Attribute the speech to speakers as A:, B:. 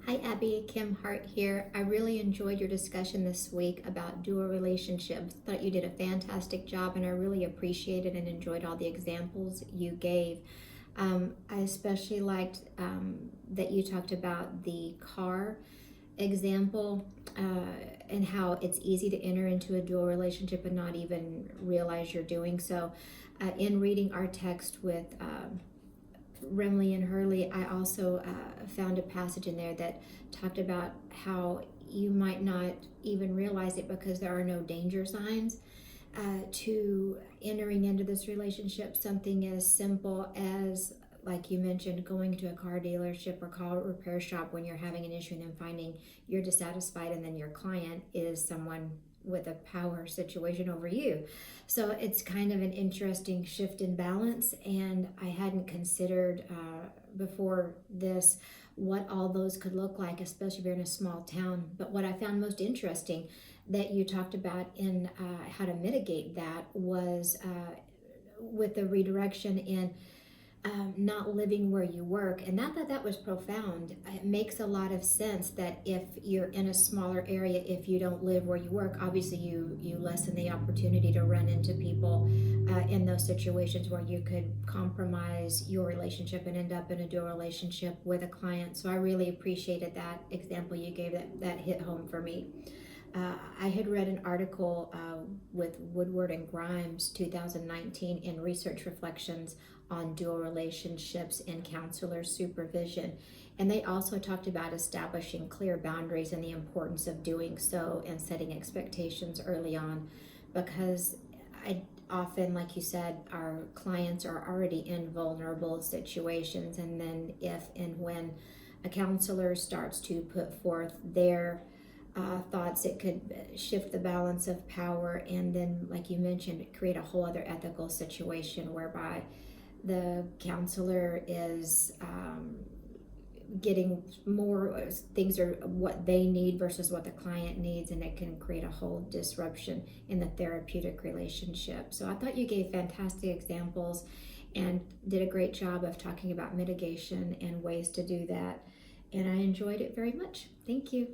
A: Hi, Abby. Kim Hart here. I really enjoyed your discussion this week about dual relationships. Thought you did a fantastic job, and I really appreciated and enjoyed all the examples you gave. I especially liked that you talked about the car example and how it's easy to enter into a dual relationship and not even realize you're doing so. In reading our text with Remley and Hurley, I also found a passage in there that talked about how you might not even realize it because there are no danger signs to entering into this relationship. Something as simple as, like you mentioned, going to a car dealership or car repair shop when you're having an issue and then finding you're dissatisfied, and then your client is someone with a power situation over you. So it's kind of an interesting shift in balance, and I hadn't considered before this what all those could look like, especially if you're in a small town. But what I found most interesting that you talked about in how to mitigate that was with the redirection in not living where you work. And that was profound. It makes a lot of sense that if you're in a smaller area, if you don't live where you work, obviously you lessen the opportunity to run into people in those situations where you could compromise your relationship and end up in a dual relationship with a client. So I really appreciated that example you gave. That hit home for me. I had read an article with Woodward and Grimes 2019 in Research Reflections on Dual Relationships and Counselor Supervision. And they also talked about establishing clear boundaries and the importance of doing so and setting expectations early on, because I often, like you said, our clients are already in vulnerable situations. And then if and when a counselor starts to put forth their thoughts, it could shift the balance of power, and then, like you mentioned, create a whole other ethical situation whereby the counselor is getting more things are what they need versus what the client needs, and it can create a whole disruption in the therapeutic relationship. So I thought you gave fantastic examples and did a great job of talking about mitigation and ways to do that, and I enjoyed it very much. Thank you.